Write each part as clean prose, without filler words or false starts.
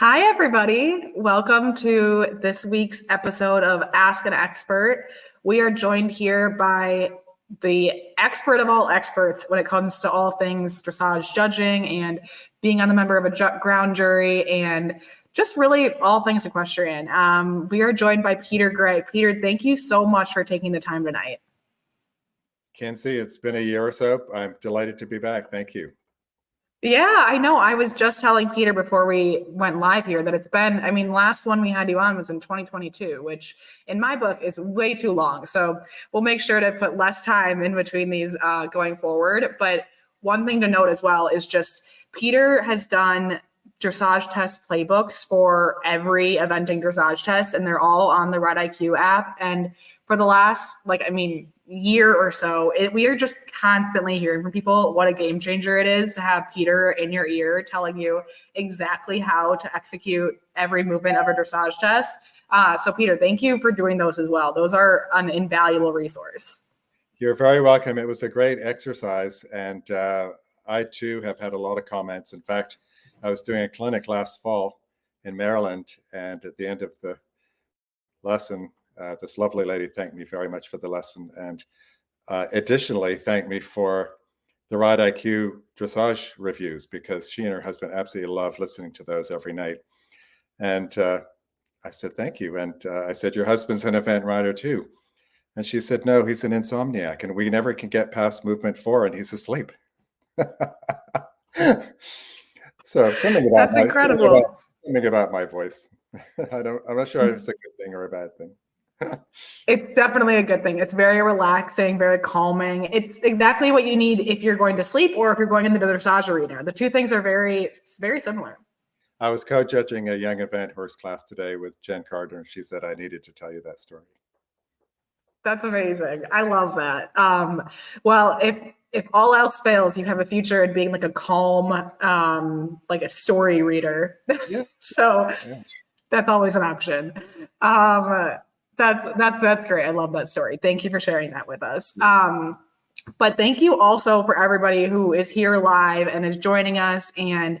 Hi, everybody. Welcome to this week's episode of Ask an Expert. We are joined here by the expert of all experts when it comes to all things dressage judging and being on the member of a ground jury and just really all things equestrian. We are joined by Peter Gray. Peter, thank you so much for taking the time tonight. Kenzie, it's been a year or so. I'm delighted to be back. Thank you. Yeah, I know. I was just telling Peter before we went live here that it's been, last one we had you on was in 2022, which in my book is way too long. So we'll make sure to put less time in between these going forward. But one thing to note as well is just Peter has done dressage test playbooks for every eventing dressage test, and they're all on the Red IQ app. And for the last, year or so, we are just constantly hearing from people what a game changer it is to have Peter in your ear telling you exactly how to execute every movement of a dressage test. So Peter, thank you for doing those as well. Those are an invaluable resource. You're very welcome. It was a great exercise, and I too have had a lot of comments. In fact, I was doing a clinic last fall in Maryland, and at the end of the lesson, this lovely lady thanked me very much for the lesson, and additionally thanked me for the Ride IQ dressage reviews, because she and her husband absolutely love listening to those every night. And I said, thank you. And I said, your husband's an event rider too. And she said, no, he's an insomniac, and we never can get past movement 4 and he's asleep. So something about That's incredible. Something about my voice. I'm not sure if it's a good thing or a bad thing. It's definitely a good thing. It's very relaxing, very calming. It's exactly what you need if you're going to sleep or if you're going into the dressage arena. The two things are very, very similar. I was co-judging a young event horse class today with Jen Carter, and she said I needed to tell you that story. That's amazing. I love that. Well, if all else fails, you have a future in being like a calm, like a story reader. Yeah. So yeah. That's always an option. That's great. I love that story. Thank you for sharing that with us. But thank you also for everybody who is here live and is joining us and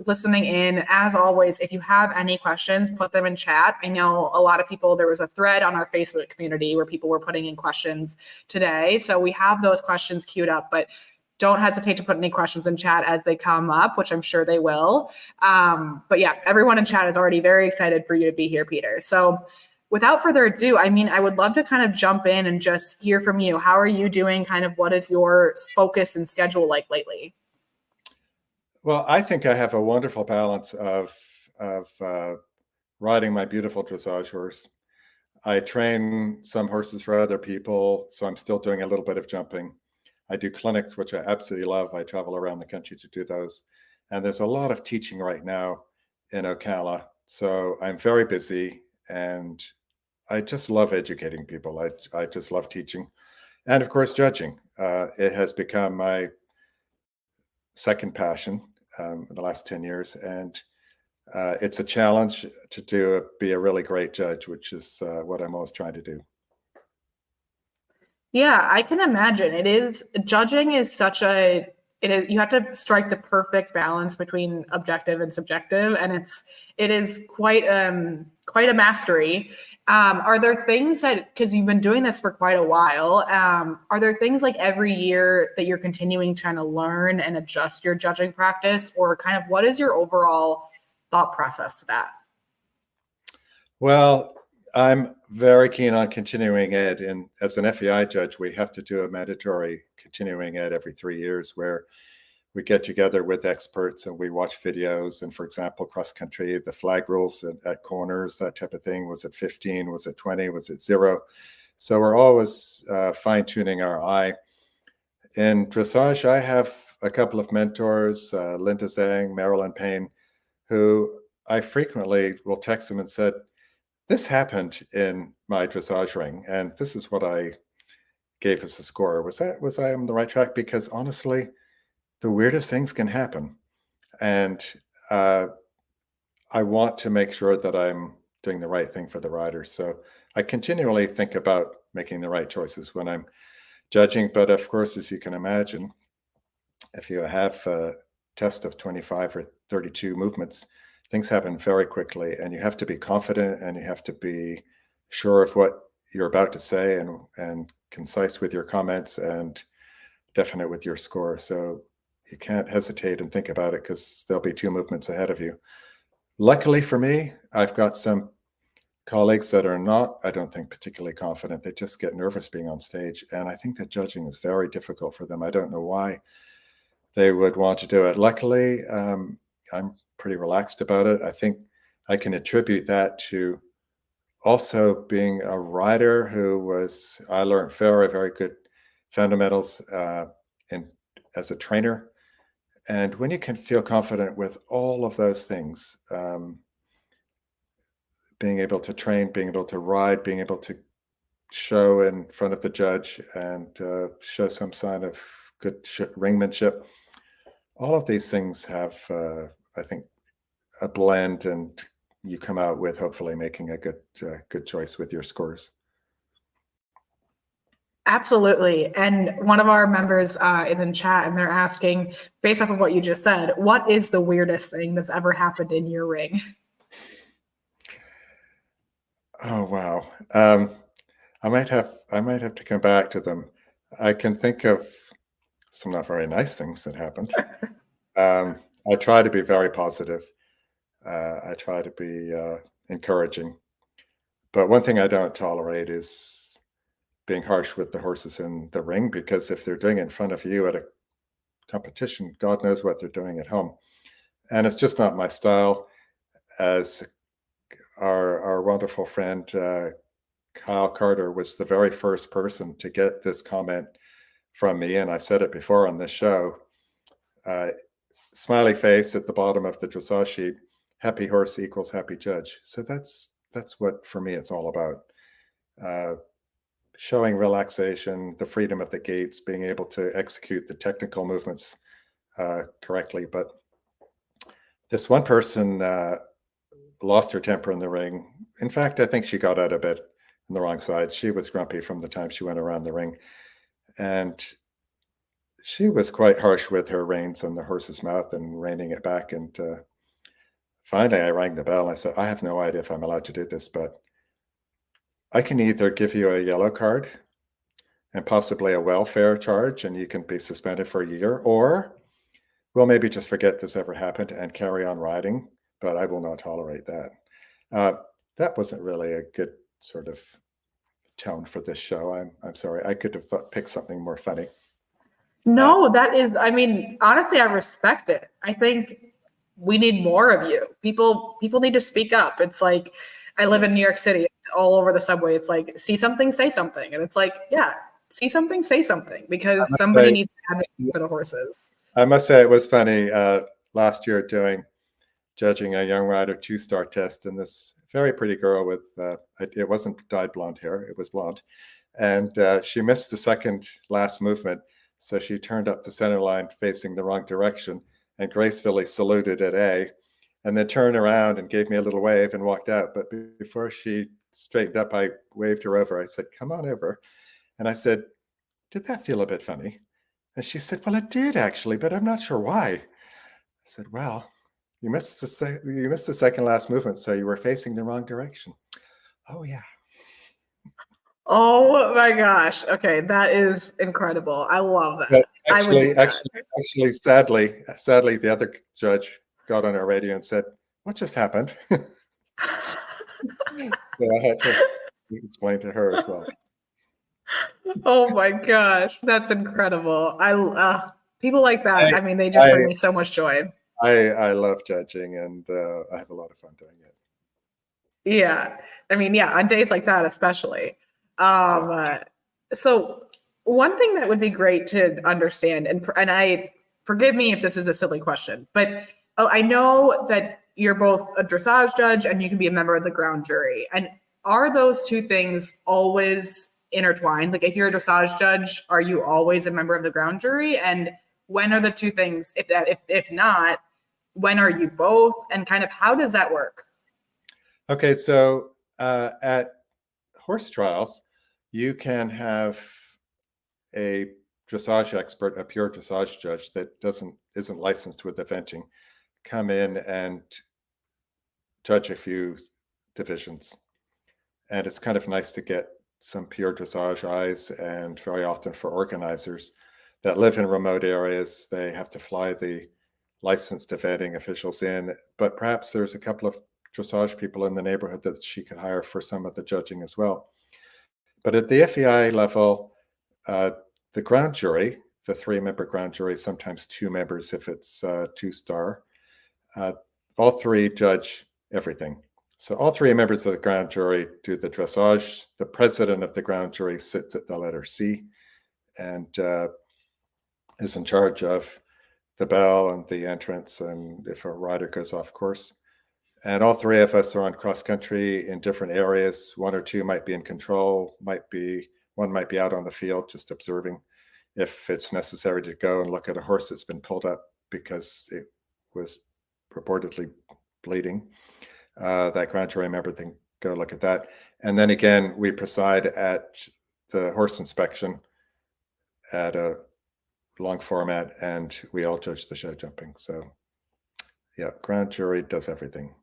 listening in. As always, if you have any questions, put them in chat. I know a lot of people, there was a thread on our Facebook community where people were putting in questions today. So we have those questions queued up, but don't hesitate to put any questions in chat as they come up, which I'm sure they will. But yeah, everyone in chat is already very excited for you to be here, Peter. So without further ado, I would love to kind of jump in and just hear from you. How are you doing? Kind of what is your focus and schedule like lately? Well, I think I have a wonderful balance of riding my beautiful dressage horse. I train some horses for other people, so I'm still doing a little bit of jumping. I do clinics, which I absolutely love. I travel around the country to do those. And there's a lot of teaching right now in Ocala. So I'm very busy, and I just love educating people. I just love teaching. And of course, judging. It has become my second passion in the last 10 years. And it's a challenge to be a really great judge, which is what I'm always trying to do. Yeah, I can imagine. Judging is such you have to strike the perfect balance between objective and subjective, and it is quite a mastery. Are there things because you've been doing this for quite a while, are there things like every year that you're continuing trying to learn and adjust your judging practice, or kind of what is your overall thought process to that? Well, I'm very keen on continuing ed, and as an FEI judge, we have to do a mandatory continuing ed every 3 years where we get together with experts and we watch videos. And for example, cross country, the flag rules at corners, that type of thing. Was it 15? Was it 20? Was it 0? So we're always fine tuning our eye. In dressage, I have a couple of mentors, Linda Zhang, Marilyn Payne, who I frequently will text them and said, this happened in my dressage ring, and this is what I gave as a score. Was I on the right track? Because honestly, the weirdest things can happen. And I want to make sure that I'm doing the right thing for the rider. So I continually think about making the right choices when I'm judging. But of course, as you can imagine, if you have a test of 25 or 32 movements, things happen very quickly, and you have to be confident, and you have to be sure of what you're about to say, and concise with your comments, and definite with your score. So you can't hesitate and think about it, because there'll be two movements ahead of you. Luckily for me, I've got some colleagues that are not, I don't think, particularly confident. They just get nervous being on stage. And I think that judging is very difficult for them. I don't know why they would want to do it. Luckily, I'm pretty relaxed about it. I think I can attribute that to also being a rider I learned very, very good fundamentals as a trainer. And when you can feel confident with all of those things, being able to train, being able to ride, being able to show in front of the judge, and show some sign of good ringmanship, all of these things have, I think, a blend, and you come out with hopefully making a good choice with your scores. Absolutely. And one of our members is in chat, and they're asking, based off of what you just said, what is the weirdest thing that's ever happened in your ring? Oh, wow. I might have to come back to them. I can think of some not very nice things that happened. I try to be very positive. I try to be encouraging. But one thing I don't tolerate is being harsh with the horses in the ring, because if they're doing it in front of you at a competition, God knows what they're doing at home. And it's just not my style. As our wonderful friend Kyle Carter was the very first person to get this comment from me, and I've said it before on this show. Smiley face at the bottom of the dressage sheet, happy horse equals happy judge. So that's what, for me, it's all about. Showing relaxation, the freedom of the gaits, being able to execute the technical movements correctly. But this one person lost her temper in the ring. In fact, I think she got out of bed on the wrong side. She was grumpy from the time she went around the ring. And she was quite harsh with her reins on the horse's mouth and reining it back. And finally, I rang the bell. And I said, I have no idea if I'm allowed to do this, but I can either give you a yellow card and possibly a welfare charge, and you can be suspended for a year, or we'll maybe just forget this ever happened and carry on riding, but I will not tolerate that. That wasn't really a good sort of tone for this show. I'm sorry. I could have picked something more funny. No, that is, I mean, honestly, I respect it. I think we need more of you. People need to speak up. It's like, I live in New York City, all over the subway. It's like, see something, say something. And it's like, yeah, see something, say something, because somebody needs to advocate for the horses. I must say it was funny last year judging a young rider 2-star test, and this very pretty girl with, it wasn't dyed blonde hair, it was blonde. And she missed the second last movement. So she turned up the center line facing the wrong direction and gracefully saluted at A, and then turned around and gave me a little wave and walked out. But before she straightened up, I waved her over. I said, come on over. And I said, did that feel a bit funny? And she said, well, it did actually, but I'm not sure why. I said, well, you missed the second last movement, so you were facing the wrong direction. Oh, yeah. Oh my gosh. Okay, that is incredible. I love that. But actually, sadly, the other judge got on our radio and said, what just happened? So I had to explain to her as well. Oh my gosh, that's incredible. People like that. I mean, they just bring me so much joy. I love judging, and I have a lot of fun doing it. Yeah. I mean, yeah, on days like that, especially. So one thing that would be great to understand, and I forgive me if this is a silly question, but I know that you're both a dressage judge and you can be a member of the ground jury. And are those two things always intertwined? Like, if you're a dressage judge, are you always a member of the ground jury? And when are the two things, if not, when are you both? And kind of how does that work? Okay, so at horse trials, you can have a dressage expert, a pure dressage judge that isn't licensed with eventing, come in and judge a few divisions. And it's kind of nice to get some pure dressage eyes, and very often for organizers that live in remote areas, they have to fly the licensed eventing officials in, but perhaps there's a couple of dressage people in the neighborhood that she could hire for some of the judging as well. But at the FEI level, the ground jury, the 3-member ground jury, sometimes 2 members if it's 2-star, all 3 judge everything. So all 3 members of the ground jury do the dressage. The president of the ground jury sits at the letter C and is in charge of the bell and the entrance, and if a rider goes off course. And all 3 of us are on cross country in different areas. 1 or 2 might be in control, one might be out on the field just observing if it's necessary to go and look at a horse that's been pulled up because it was reportedly bleeding. That grand jury member can go look at that. And then again, we preside at the horse inspection at a long format, and we all judge the show jumping. So yeah, grand jury does everything.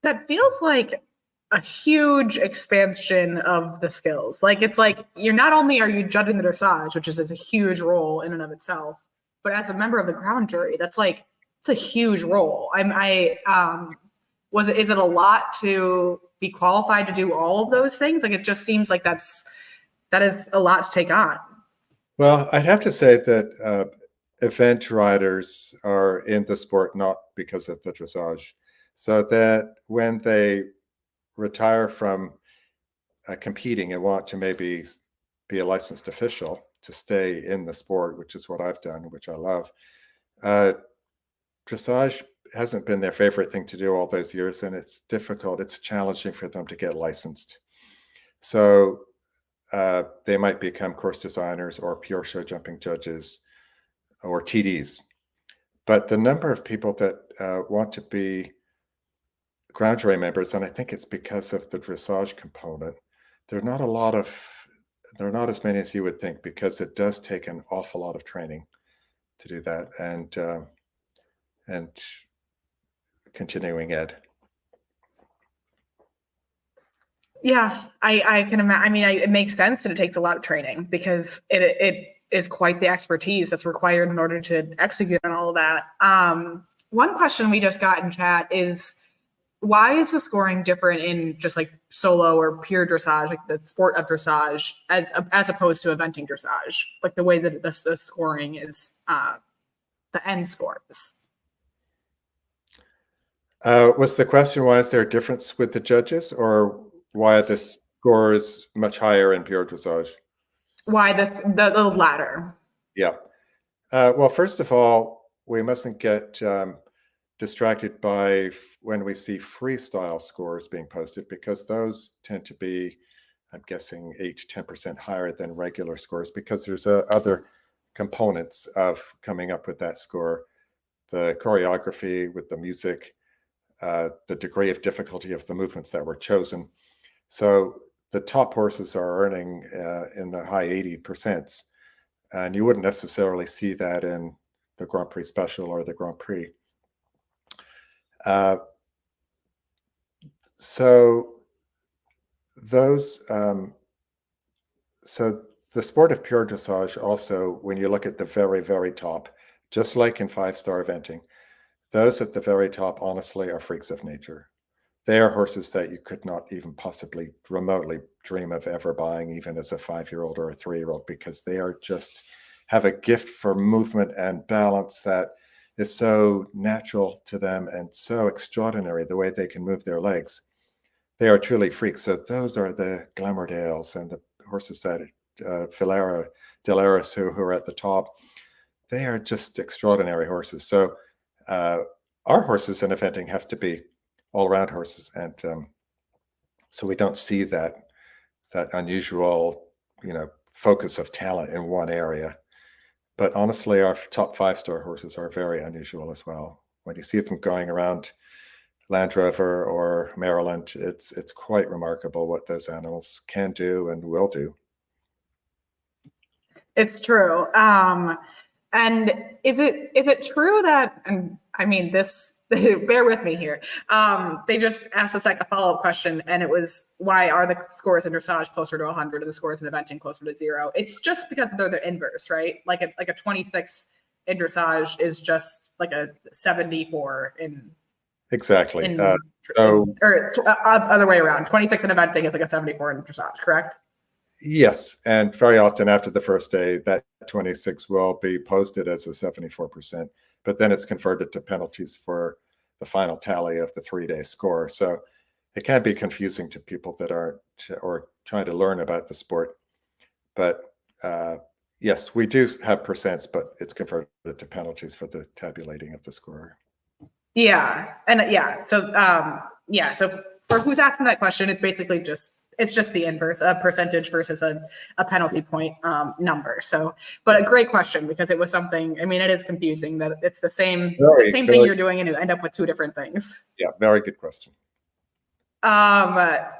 That feels like a huge expansion of the skills. Like, it's like you're not only are you judging the dressage, which is a huge role in and of itself, but as a member of the ground jury, that's like, it's a huge role. Is it a lot to be qualified to do all of those things? Like, it just seems like that is a lot to take on. Well, I'd have to say that event riders are in the sport not because of the dressage, so that when they retire from competing and want to maybe be a licensed official to stay in the sport, which is what I've done, which I love, dressage hasn't been their favorite thing to do all those years, and it's difficult, it's challenging for them to get licensed. So they might become course designers or pure show jumping judges or TDs. But the number of people that want to be ground jury members, and I think it's because of the dressage component, there are not as many as you would think, because it does take an awful lot of training to do that, and continuing ed. Yeah, I can imagine. I mean, it makes sense that it takes a lot of training, because it is quite the expertise that's required in order to execute on all of that. One question we just got in chat is, why is the scoring different in just like solo or pure dressage, like the sport of dressage, as opposed to eventing dressage, like the way that the scoring is, the end scores? Was the question, why is there a difference with the judges, or why the score is much higher in pure dressage? Why the latter? Yeah. Well, first of all, we mustn't get distracted by when we see freestyle scores being posted, because those tend to be, I'm guessing, 8 to 10% higher than regular scores, because there's other components of coming up with that score. The choreography with the music, the degree of difficulty of the movements that were chosen. So the top horses are earning in the high 80%, and you wouldn't necessarily see that in the Grand Prix Special or the Grand Prix. So the sport of pure dressage also, when you look at the very, very top, just like in 5-star eventing, those at the very top, honestly, are freaks of nature. They are horses that you could not even possibly remotely dream of ever buying, even as a 5-year-old or a 3-year-old, because they are just have a gift for movement and balance that is so natural to them and so extraordinary, the way they can move their legs. They are truly freaks. So those are the Glamourdales and the horses that Delaris, who are at the top. They are just extraordinary horses. So our horses in eventing have to be all-around horses, and so we don't see that unusual, focus of talent in one area. But honestly, our top 5-star horses are very unusual as well. When you see them going around Land Rover or Maryland, it's quite remarkable what those animals can do and will do. It's true. And is it true that, and I mean, this, bear with me here. They just asked us like a follow-up question, and it was, why are the scores in dressage closer to 100 and the scores in eventing closer to 0? It's just because they're the inverse, right? Like a 26 in dressage is just like a 74 in Exactly. Other way around. 26 in eventing is like a 74 in dressage, correct? Yes, and very often after the first day, that 26 will be posted as a 74%, but then it's converted to penalties for the final tally of the 3-day score. So it can be confusing to people that are or trying to learn about the sport. But yes, we do have percents, but it's converted to penalties for the tabulating of the score. Yeah, and so for who's asking that question, it's basically just the inverse, a percentage versus a penalty point number. So, but a great question, because it was something, I mean, it is confusing that it's the same thing you're doing and you end up with two different things. Yeah, very good question.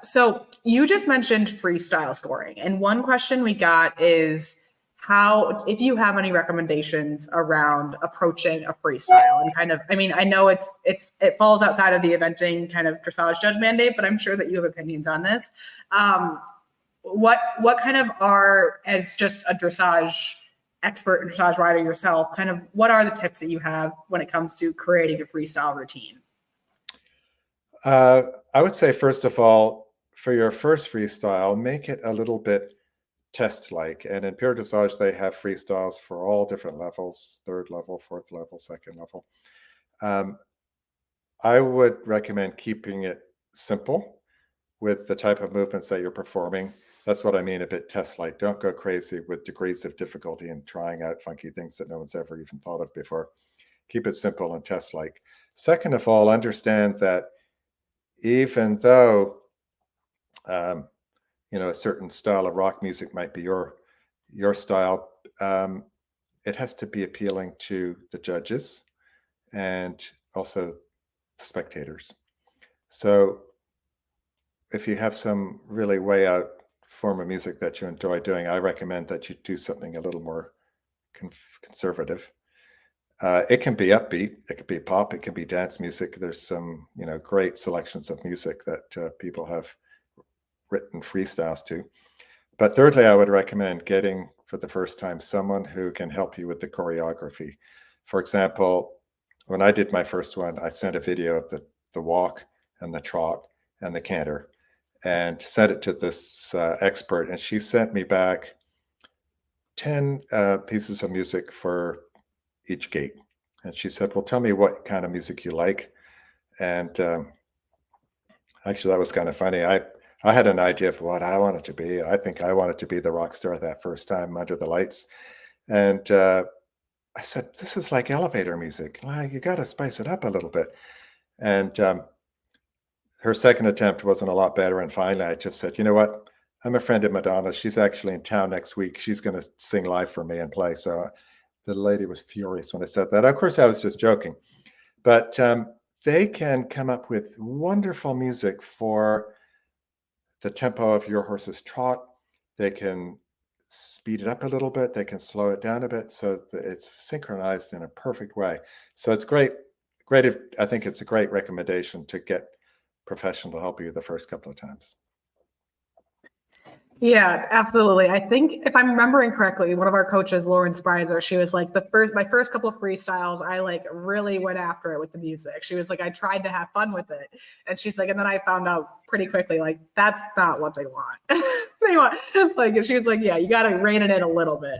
So you just mentioned freestyle scoring, and one question we got is if you have any recommendations around approaching a freestyle, and kind of, I mean, I know it falls outside of the eventing kind of dressage judge mandate, but I'm sure that you have opinions on this. What kind of are, as just a dressage expert and dressage rider yourself, kind of what are the tips that you have when it comes to creating a freestyle routine? I would say, first of all, for your first freestyle, make it a little bit test-like. And in pure dressage, they have freestyles for all different levels: 3rd level, 4th level, 2nd level. I would recommend keeping it simple with the type of movements that you're performing. That's what I mean a bit test-like. Don't go crazy with degrees of difficulty and trying out funky things that no one's ever even thought of before. Keep it simple and test-like. Second of all, understand that even though a certain style of rock music might be your style, it has to be appealing to the judges and also the spectators. So if you have some really way out form of music that you enjoy doing, I recommend that you do something a little more conservative. It can be upbeat, it can be pop, it can be dance music. There's some, great selections of music that people have written freestyles to. But thirdly, I would recommend getting, for the first time, someone who can help you with the choreography. For example, when I did my first one, I sent a video of the walk and the trot and the canter and sent it to this expert, and she sent me back 10 pieces of music for each gait. And she said, well, tell me what kind of music you like. And actually, that was kind of funny. I had an idea of what I wanted to be. I think I wanted to be the rock star that first time under the lights. And I said, this is like elevator music. Well, you got to spice it up a little bit. And her second attempt wasn't a lot better. And finally, I just said, you know what? I'm a friend of Madonna's. She's actually in town next week. She's going to sing live for me and play. So the lady was furious when I said that. Of course, I was just joking. But they can come up with wonderful music for the tempo of your horse's trot. They can speed it up a little bit. They can slow it down a bit so that it's synchronized in a perfect way. So it's great. I think it's a great recommendation to get professional to help you the first couple of times. Yeah, absolutely. I think if I'm remembering correctly, one of our coaches, Lauren Spreiser, she was like, my first couple of freestyles, I like really went after it with the music. She was like, I tried to have fun with it. And she's like, and then I found out pretty quickly, like, that's not what they want. They want, like, she was like, yeah, you got to rein it in a little bit.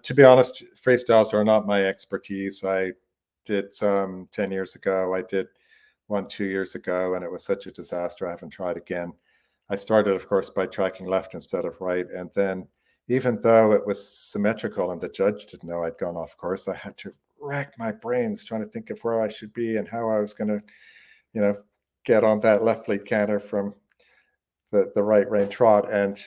To be honest, freestyles are not my expertise. I did some 10 years ago. I did one 2 years ago, and it was such a disaster. I haven't tried again. I started, of course, by tracking left instead of right. And then even though it was symmetrical and the judge didn't know I'd gone off course, I had to rack my brains trying to think of where I should be and how I was going to, get on that left lead canter from the right rein trot. And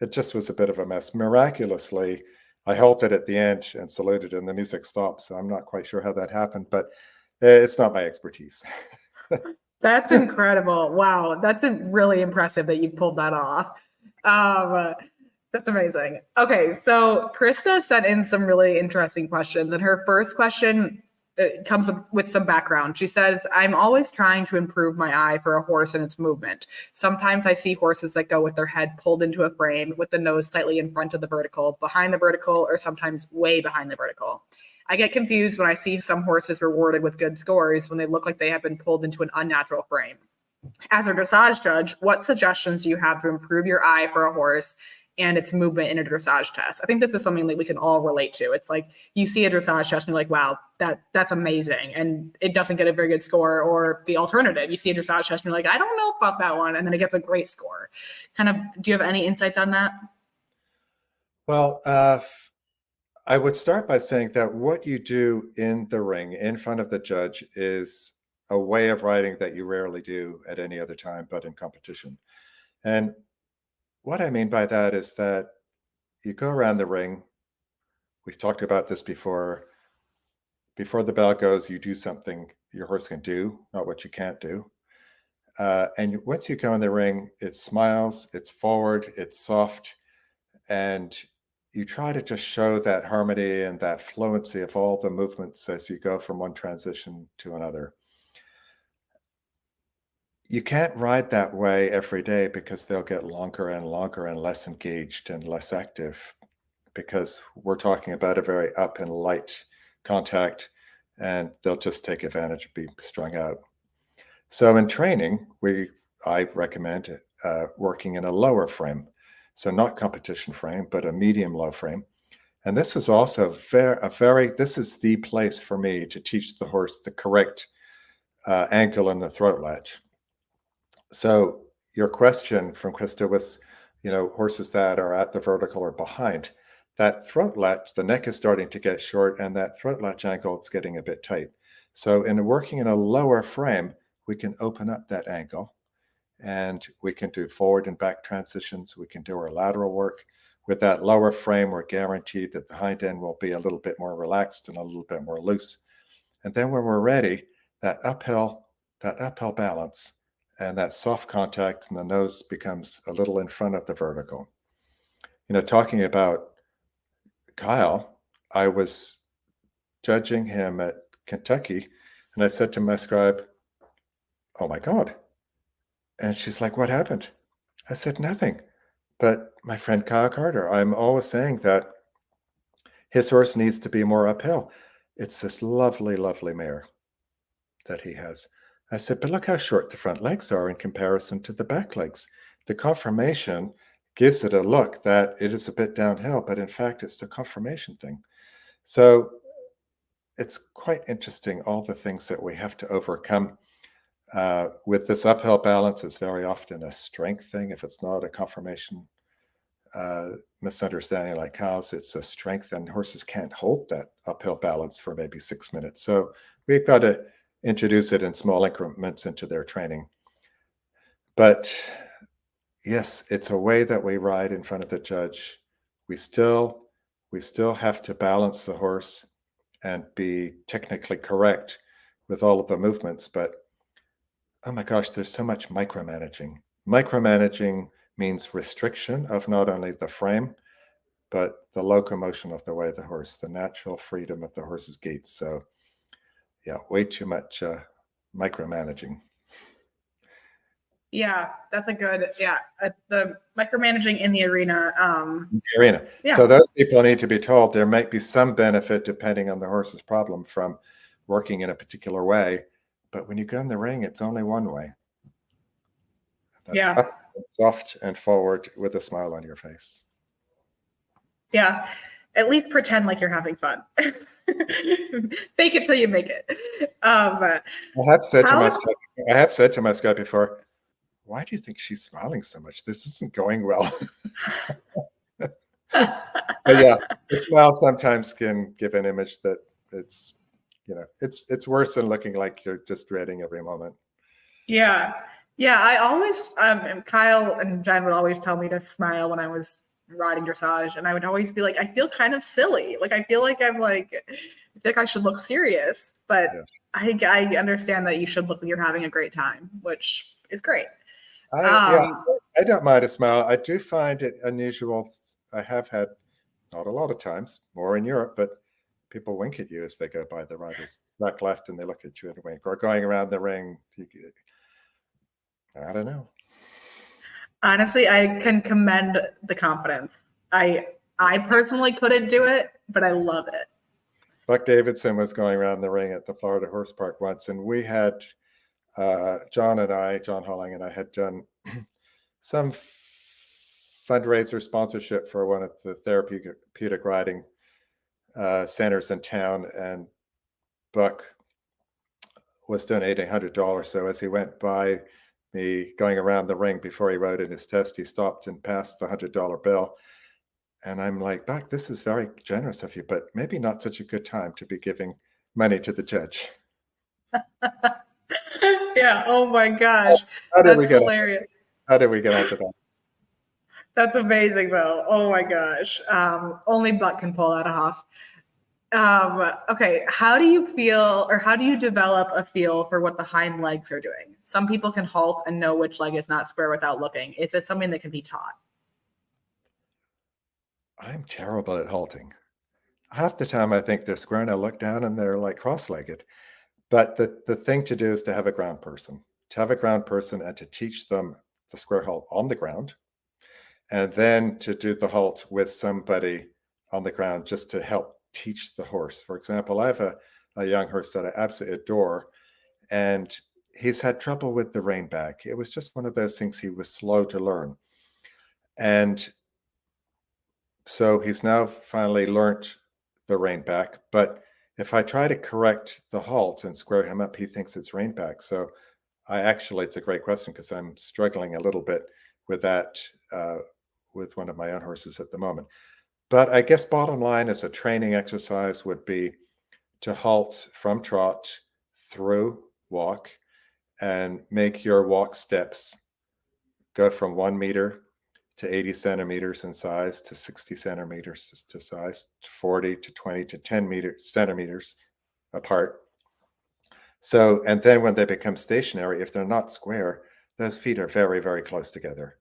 it just was a bit of a mess. Miraculously, I halted at the end and saluted and the music stopped. So I'm not quite sure how that happened, but it's not my expertise. That's incredible. Wow. That's really impressive that you pulled that off. That's amazing. Okay, so Krista sent in some really interesting questions, and her first question comes with some background. She says, I'm always trying to improve my eye for a horse and its movement. Sometimes I see horses that go with their head pulled into a frame with the nose slightly in front of the vertical, behind the vertical, or sometimes way behind the vertical. I get confused when I see some horses rewarded with good scores when they look like they have been pulled into an unnatural frame. As a dressage judge, what suggestions do you have to improve your eye for a horse and its movement in a dressage test? I think this is something that we can all relate to. It's like you see a dressage test and you're like, wow, that's amazing. And it doesn't get a very good score. Or the alternative, you see a dressage test and you're like, I don't know about that one. And then it gets a great score. Kind of, do you have any insights on that? Well, I would start by saying that what you do in the ring in front of the judge is a way of riding that you rarely do at any other time but in competition. And what I mean by that is that you go around the ring. We've talked about this before. Before the bell goes, you do something your horse can do, not what you can't do. Once you go in the ring, it smiles, it's forward, it's soft, and you try to just show that harmony and that fluency of all the movements as you go from one transition to another. You can't ride that way every day because they'll get longer and longer and less engaged and less active, because we're talking about a very up and light contact, and they'll just take advantage of being strung out. So in training, I recommend working in a lower frame. So not competition frame, but a medium low frame. And this is also this is the place for me to teach the horse the correct ankle in the throat latch. So your question from Krista was, horses that are at the vertical or behind. That throat latch, the neck is starting to get short, and that throat latch ankle, it's getting a bit tight. So in working in a lower frame, we can open up that ankle, and we can do forward and back transitions. We can do our lateral work. With that lower frame, we're guaranteed that the hind end will be a little bit more relaxed and a little bit more loose. And then when we're ready, that uphill balance and that soft contact in the nose becomes a little in front of the vertical. Talking about Kyle, I was judging him at Kentucky, and I said to my scribe, oh my God. And she's like, what happened? I said, nothing. But my friend Kyle Carter, I'm always saying that his horse needs to be more uphill. It's this lovely, lovely mare that he has. I said, but look how short the front legs are in comparison to the back legs. The conformation gives it a look that it is a bit downhill, but in fact, it's the conformation thing. So it's quite interesting, all the things that we have to overcome. With this uphill balance, it's very often a strength thing. If it's not a conformation misunderstanding like Kyle's, it's a strength, and horses can't hold that uphill balance for maybe 6 minutes. So we've got to introduce it in small increments into their training. But yes, it's a way that we ride in front of the judge. We still have to balance the horse and be technically correct with all of the movements. But oh my gosh, there's so much micromanaging. Micromanaging means restriction of not only the frame, but the locomotion of the way of the horse, the natural freedom of the horse's gait. So yeah, way too much micromanaging. Yeah, that's a good, the micromanaging in the arena. Yeah. So those people need to be told there might be some benefit depending on the horse's problem from working in a particular way. But when you go in the ring, it's only one way. That's up and soft and forward with a smile on your face. Yeah. At least pretend like you're having fun. Fake it till you make it. I have said to my scribe before, why do you think she's smiling so much? This isn't going well. But yeah, the smile sometimes can give an image that it's worse than looking like you're just dreading every moment. Yeah. I always, Kyle and Jen would always tell me to smile when I was riding dressage, and I would always be like, I feel kind of silly. Like, I feel like I think I should look serious, but I understand that you should look like you're having a great time, which is great. I don't mind a smile. I do find it unusual I have had, not a lot of times, more in Europe, but people wink at you as they go by. The riders back left and they look at you and wink. Or going around the ring, I don't know. Honestly, I can commend the confidence. I personally couldn't do it, but I love it. Buck Davidson was going around the ring at the Florida Horse Park once, and we had John Holling and I had done some fundraiser sponsorship for one of the therapeutic riding centers in town, and Buck was donating $100. So as he went by me going around the ring before he rode in his test, he stopped and passed the $100 bill. And I'm like, Buck, this is very generous of you, but maybe not such a good time to be giving money to the judge. Yeah. Oh my gosh. That's hilarious. How did we get onto that? That's amazing, though. Oh my gosh. Only Buck can pull that off. Okay. How do you feel, or how do you develop a feel for what the hind legs are doing? Some people can halt and know which leg is not square without looking. Is this something that can be taught? I'm terrible at halting. Half the time I think they're square and I look down and they're like cross-legged. But the thing to do is to have a ground person, and to teach them the square halt on the ground, and then to do the halt with somebody on the ground just to help teach the horse. For example, I have a young horse that I absolutely adore, and he's had trouble with the rein back. It was just one of those things he was slow to learn. And so he's now finally learned the rein back, but if I try to correct the halt and square him up, he thinks it's rein back. So it's a great question because I'm struggling a little bit with that with one of my own horses at the moment. But I guess bottom line as a training exercise would be to halt from trot through walk and make your walk steps go from 1 meter to 80 centimeters in size, to 60 centimeters to size, to 40 to 20 to 10 centimeters apart. So, and then when they become stationary, if they're not square, those feet are very, very close together.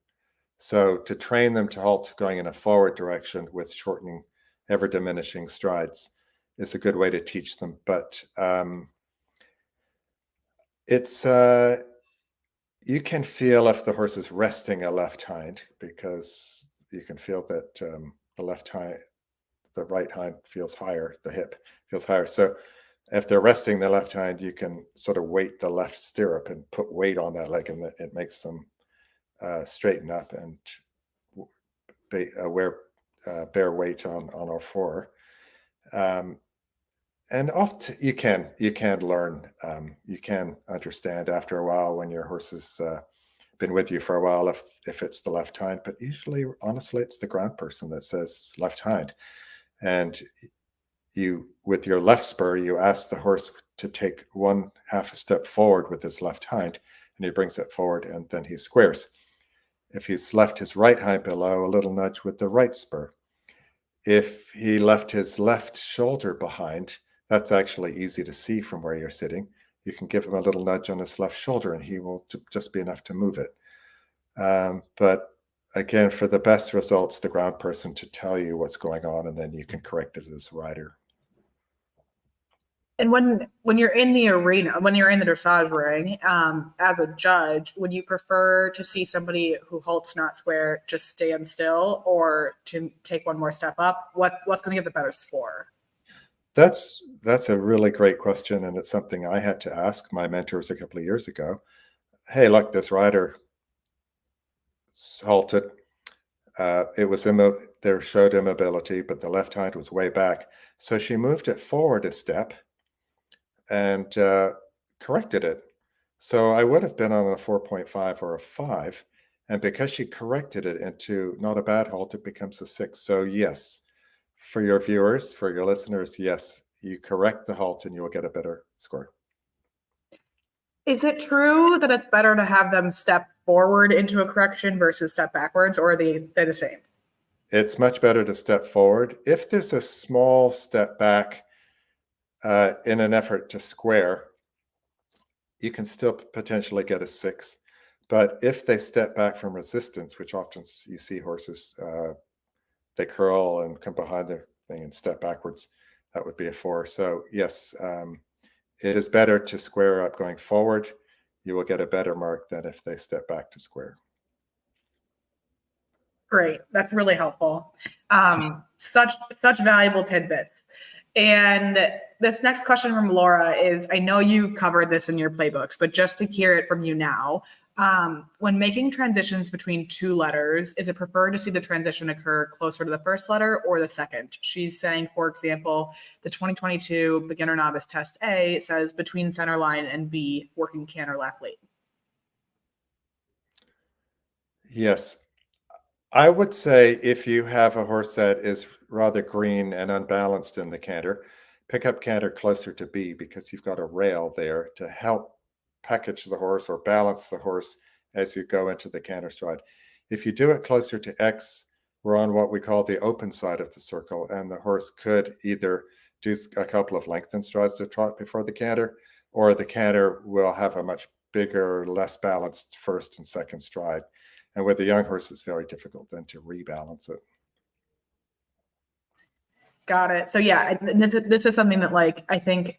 So to train them to halt going in a forward direction with shortening, ever diminishing strides is a good way to teach them. But you can feel if the horse is resting a left hind, because you can feel that the right hind feels higher, the hip feels higher. So if they're resting the left hind, you can sort of weight the left stirrup and put weight on that leg, and it makes them straighten up and bear weight on all four. And often you can learn, you can understand after a while when your horse has been with you for a while if it's the left hind. But usually, honestly, it's the ground person that says left hind. And you, with your left spur, you ask the horse to take 1/2 a step forward with his left hind, and he brings it forward, and then he squares. If he's left his right hind below, a little nudge with the right spur. If he left his left shoulder behind, that's actually easy to see from where you're sitting. You can give him a little nudge on his left shoulder and he will just be enough to move it. But again, for the best results, the ground person to tell you what's going on, and then you can correct it as a rider. And when you're in the arena, when you're in the dressage ring, as a judge, would you prefer to see somebody who halts not square just stand still, or to take one more step up? What's going to get the better score? That's a really great question, and it's something I had to ask my mentors a couple of years ago. Hey, look, this rider halted. It was there showed immobility, but the left hind was way back, so she moved it forward a step and corrected it. So I would have been on a 4.5 or a 5, and because she corrected it into not a bad halt, it becomes a 6. So yes, for your viewers, for your listeners, yes, you correct the halt and you will get a better score. Is it true that it's better to have them step forward into a correction versus step backwards, or are they're the same? It's much better to step forward. If there's a small step back in an effort to square, you can still potentially get a 6. But if they step back from resistance, which often you see horses they curl and come behind the thing and step backwards, that would be a 4. So yes, it is better to square up going forward. You will get a better mark than if they step back to square. Great. That's really helpful. Such valuable tidbits. And this next question from Laura is, I know you covered this in your playbooks, but just to hear it from you now, when making transitions between two letters, is it preferred to see the transition occur closer to the first letter or the second? She's saying, for example, the 2022 beginner novice test A says between center line and B, working canter left lead. Yes. I would say if you have a horse that is rather green and unbalanced in the canter, pick up canter closer to B, because you've got a rail there to help package the horse or balance the horse as you go into the canter stride. If you do it closer to X, we're on what we call the open side of the circle, and the horse could either do a couple of lengthened strides to trot before the canter, or the canter will have a much bigger, less balanced first and second stride. And with the young horse, it's very difficult then to rebalance it. Got it. So yeah, this is something that, like, I think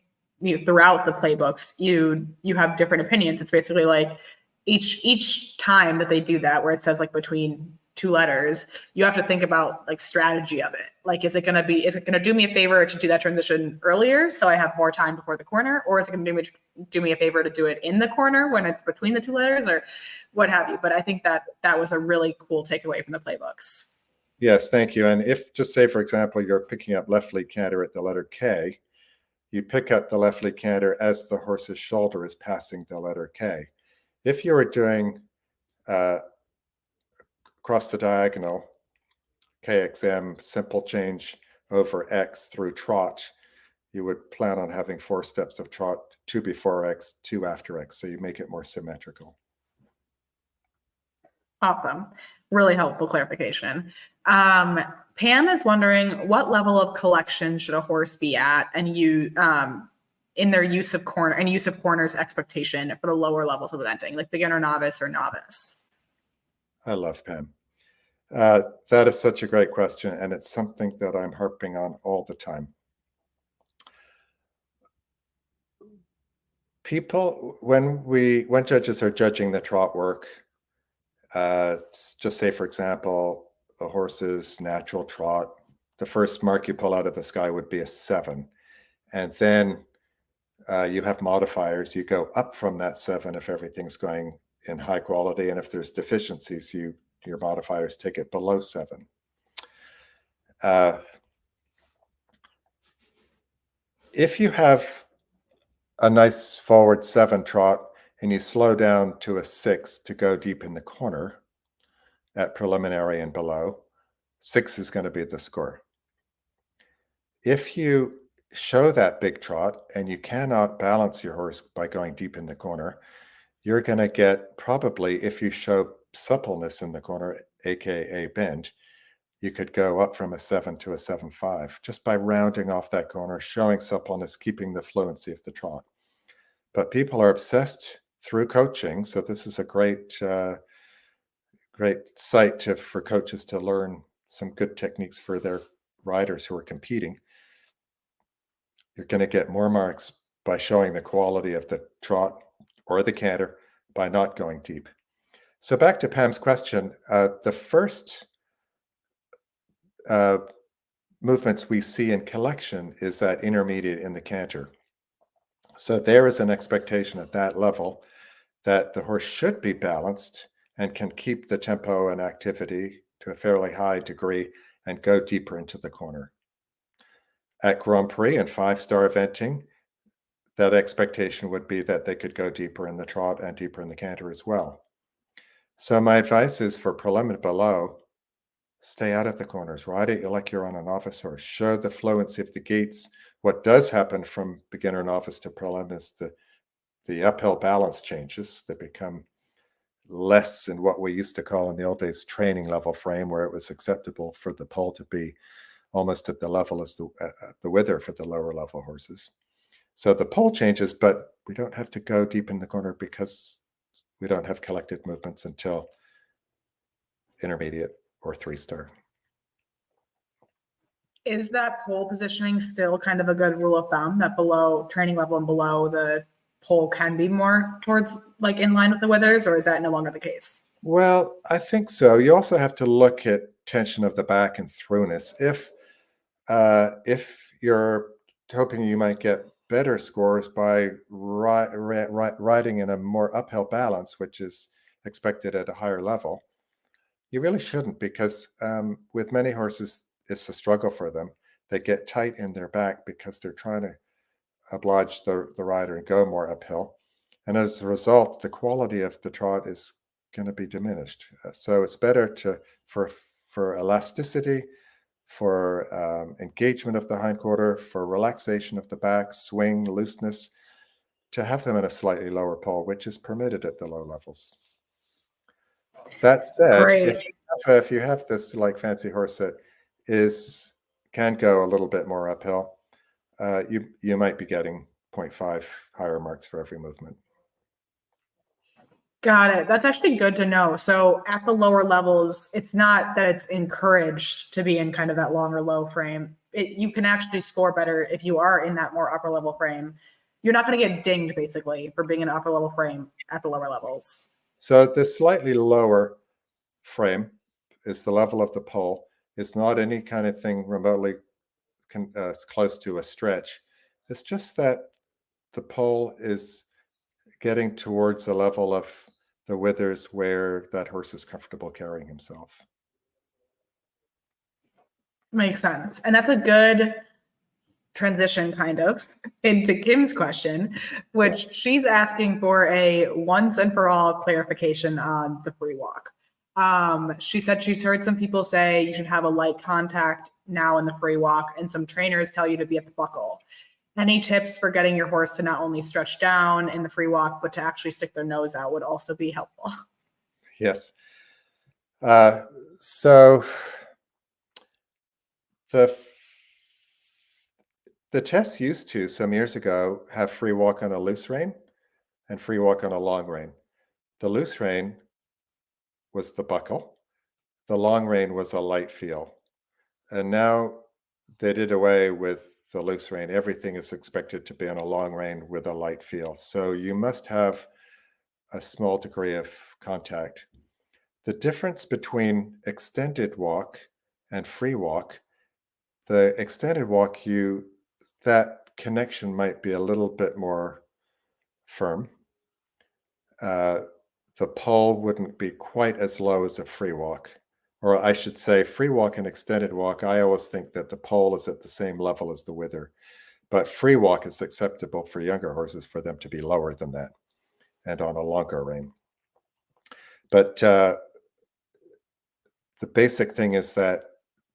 throughout the playbooks, you have different opinions. It's basically like each time that they do that, where it says like between two letters, you have to think about like strategy of it. Like, is it going to do me a favor to do that transition earlier so I have more time before the corner, or is it going to do me a favor to do it in the corner when it's between the two letters, or what have you? But I think that was a really cool takeaway from the playbooks. Yes, thank you. And if, just say, for example, you're picking up left lead canter at the letter K, you pick up the left lead canter as the horse's shoulder is passing the letter K. If you were doing across the diagonal, KXM, simple change over X through trot, you would plan on having 4 steps of trot, 2 before X, 2 after X. So you make it more symmetrical. Awesome. Really helpful clarification. Pam is wondering, what level of collection should a horse be at, and in their use of corners expectation for the lower levels of eventing, like beginner, novice, or novice? I love Pam. That is such a great question, and it's something that I'm harping on all the time. People, when judges are judging the trot work, just say, for example, a horse's natural trot, the first mark you pull out of the sky would be a 7. And then you have modifiers. You go up from that 7 if everything's going in high quality. And if there's deficiencies, your modifiers take it below 7. If you have a nice forward 7 trot and you slow down to a 6 to go deep in the corner at preliminary and below, 6 is going to be the score. If you show that big trot and you cannot balance your horse by going deep in the corner, you're going to get, probably, if you show suppleness in the corner, aka bend, you could go up from a 7 to a 7.5 just by rounding off that corner, showing suppleness, keeping the fluency of the trot. But people are obsessed through coaching, so this is a great site for coaches to learn some good techniques for their riders who are competing. You're going to get more marks by showing the quality of the trot or the canter by not going deep. So back to Pam's question, the first movements we see in collection is that intermediate in the canter. So there is an expectation at that level that the horse should be balanced and can keep the tempo and activity to a fairly high degree and go deeper into the corner. At Grand Prix and 5-star eventing, that expectation would be that they could go deeper in the trot and deeper in the canter as well. So my advice is, for preliminary below, stay out of the corners, ride it like you're on a novice horse, show the fluency of the gaits. What does happen from beginner novice to prelim is the uphill balance changes. They become less in what we used to call in the old days training level frame, where it was acceptable for the pole to be almost at the level as the wither for the lower level horses. So the pole changes, but we don't have to go deep in the corner because we don't have collected movements until intermediate or 3-star. Is that pole positioning still kind of a good rule of thumb that below training level and below the pole can be more towards like in line with the withers, or is that no longer the case? Well, I think so. You also have to look at tension of the back and throughness. If you're hoping you might get better scores by riding in a more uphill balance, which is expected at a higher level, you really shouldn't, because with many horses, it's a struggle for them. They get tight in their back because they're trying to oblige the rider and go more uphill. And as a result, the quality of the trot is going to be diminished. So it's better for elasticity, for engagement of the hindquarter, for relaxation of the back, swing, looseness, to have them in a slightly lower pole, which is permitted at the low levels. That said, Great. if you have this like fancy horse that can go a little bit more uphill, you might be getting 0.5 higher marks for every movement. Got it. That's actually good to know. So at the lower levels, it's not that it's encouraged to be in kind of that longer low frame. You can actually score better if you are in that more upper level frame. You're not going to get dinged basically for being in an upper level frame at the lower levels. So the slightly lower frame is the level of the pole. It's not any kind of thing remotely close to a stretch. It's just that the pole is getting towards the level of the withers where that horse is comfortable carrying himself. Makes sense. And that's a good transition kind of into Kim's question, which she's asking for a once and for all clarification on the free walk. She said she's heard some people say you should have a light contact now in the free walk, and some trainers tell you to be at the buckle. Any tips for getting your horse to not only stretch down in the free walk, but to actually stick their nose out would also be helpful. Yes. So the tests used to, some years ago, have free walk on a loose rein and free walk on a long rein. The loose rein was the buckle. The long rein was a light feel. And now they did away with the loose rein. Everything is expected to be on a long rein with a light feel. So you must have a small degree of contact. The difference between extended walk and free walk, the extended walk, that connection might be a little bit more firm. The pole wouldn't be quite as low as a free walk. Or I should say, free walk and extended walk, I always think that the pole is at the same level as the wither. But free walk is acceptable for younger horses for them to be lower than that and on a longer rein. But the basic thing is that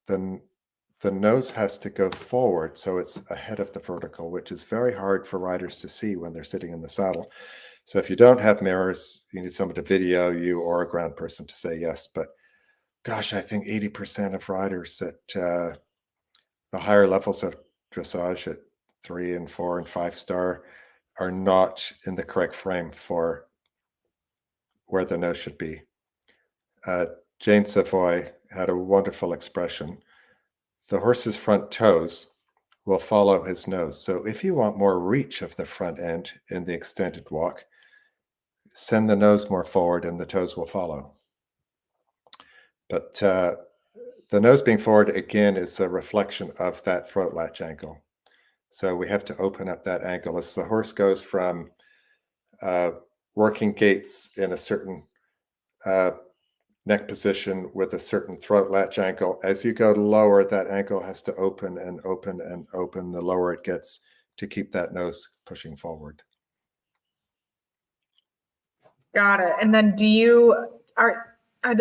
the nose has to go forward, so it's ahead of the vertical, which is very hard for riders to see when they're sitting in the saddle. So if you don't have mirrors, you need someone to video you or a ground person to say yes. But gosh, I think 80% of riders at the higher levels of dressage at 3 and 4 and 5 star are not in the correct frame for where the nose should be. Jane Savoy had a wonderful expression. The horse's front toes will follow his nose. So if you want more reach of the front end in the extended walk, send the nose more forward and the toes will follow. But the nose being forward, again, is a reflection of that throat latch angle. So we have to open up that angle as the horse goes from working gaits in a certain neck position with a certain throat latch angle. As you go lower, that angle has to open and open and open the lower it gets to keep that nose pushing forward. Got it. And then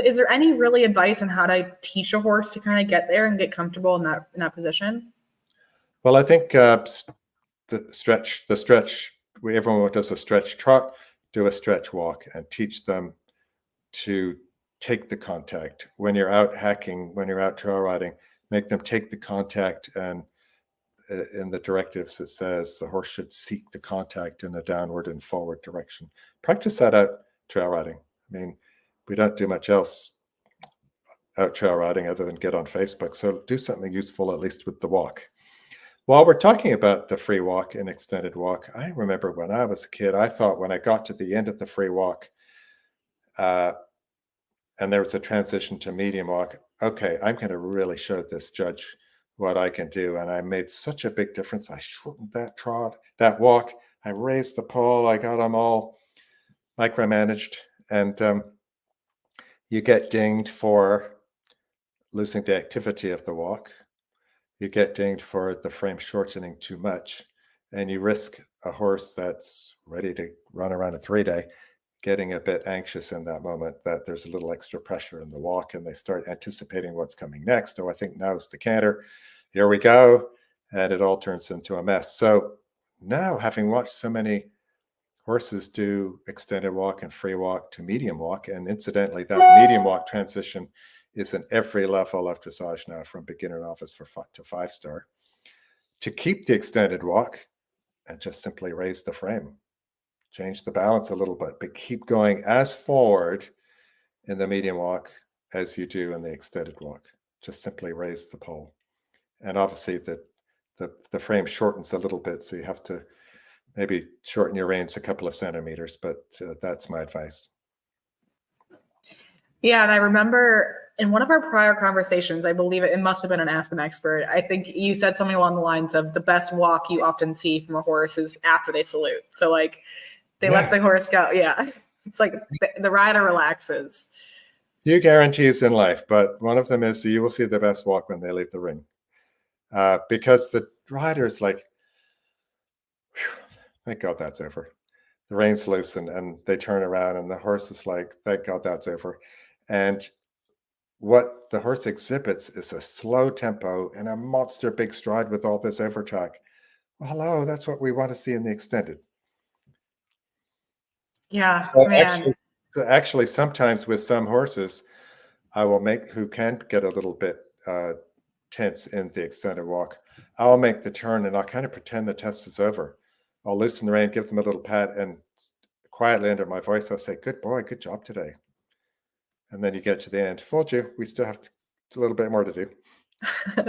is there any really advice on how to teach a horse to kind of get there and get comfortable in that position? Well, I think the stretch, everyone does a stretch trot, do a stretch walk and teach them to take the contact. When you're out hacking, when you're out trail riding, make them take the contact, and in the directives it says the horse should seek the contact in a downward and forward direction. Practice that out trail riding. I mean, we don't do much else out trail riding other than get on Facebook. So do something useful, at least with the walk. While we're talking about the free walk and extended walk, I remember when I was a kid, I thought when I got to the end of the free walk, and there was a transition to medium walk, okay, I'm going to really show this judge what I can do. And I made such a big difference. I shortened that walk. I raised the pole. I got them all micromanaged. And you get dinged for losing the activity of the walk. You get dinged for the frame shortening too much. And you risk a horse that's ready to run around a 3-day getting a bit anxious in that moment, that there's a little extra pressure in the walk and they start anticipating what's coming next. Oh, I think now's the canter. Here we go. And it all turns into a mess. So now, having watched so many horses do extended walk and free walk to medium walk, and incidentally, that medium walk transition is in every level of dressage now, from beginner novice to 5-star, to keep the extended walk and just simply raise the frame. Change the balance a little bit, but keep going as forward in the medium walk as you do in the extended walk. Just simply raise the pole. And obviously the frame shortens a little bit, so you have to maybe shorten your reins a couple of centimeters, but that's my advice. Yeah, and I remember in one of our prior conversations, I believe it must have been an Ask an Expert, I think you said something along the lines of the best walk you often see from a horse is after they salute. So like they let the horse go. Yeah. It's like the rider relaxes. Few guarantees in life, but one of them is you will see the best walk when they leave the ring. Because the rider's like, thank God that's over. The reins loosen and they turn around and the horse is like, thank God that's over. And what the horse exhibits is a slow tempo and a monster big stride with all this overtrack. Well, hello, that's what we want to see in the extended. Yeah, So man. actually, sometimes with some horses, I will make, who can get a little bit tense in the extended walk, I'll make the turn and I'll kind of pretend the test is over. I'll loosen the rein, give them a little pat, and quietly under my voice, I'll say, good boy, good job today. And then you get to the end. Fooled you. We still have a little bit more to do.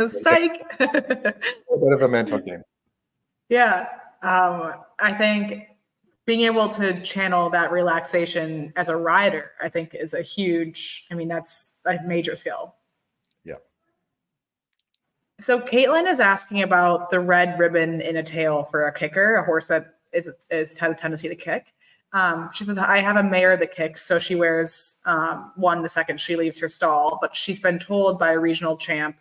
Psych. A bit of a mental game. Yeah. I think being able to channel that relaxation as a rider, I think is a huge, I mean, that's a major skill. Yeah. So Caitlin is asking about the red ribbon in a tail for a kicker, a horse that has a tendency to kick. She says, I have a mare that kicks, so she wears one the second she leaves her stall, but she's been told by a regional champ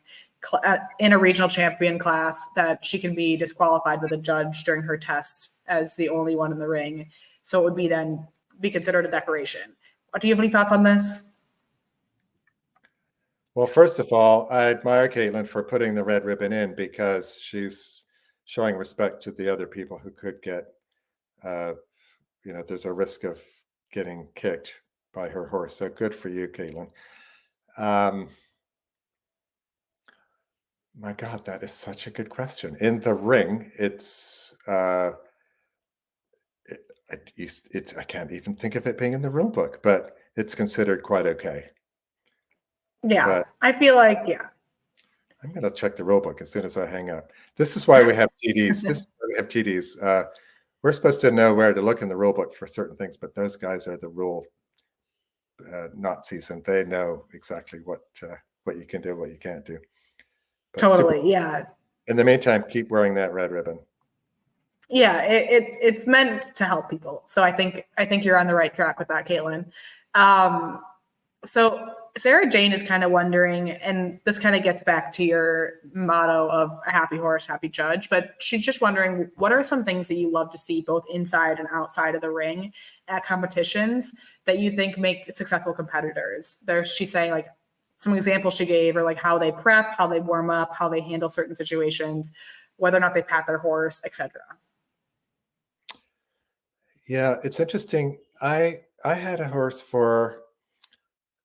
in a regional champion class that she can be disqualified with a judge during her test as the only one in the ring. So it would be considered a decoration. Do you have any thoughts on this? Well, first of all, I admire Caitlin for putting the red ribbon in because she's showing respect to the other people who could get, there's a risk of getting kicked by her horse. So good for you, Caitlin. My God, that is such a good question. In the ring, I can't even think of it being in the rule book, but it's considered quite okay. Yeah, but I feel like, yeah. I'm going to check the rule book as soon as I hang up. This is why we have TDs. This is why we have TDs. We're supposed to know where to look in the rule book for certain things, but those guys are the rule Nazis, and they know exactly what you can do, what you can't do. But totally, yeah. In the meantime, keep wearing that red ribbon. Yeah, it's meant to help people. So I think you're on the right track with that, Caitlin. So Sarah Jane is kind of wondering, and this kind of gets back to your motto of a happy horse, happy judge, but she's just wondering, what are some things that you love to see both inside and outside of the ring at competitions that you think make successful competitors? She's saying like some examples she gave are like how they prep, how they warm up, how they handle certain situations, whether or not they pat their horse, etc. Yeah, it's interesting. I had a horse for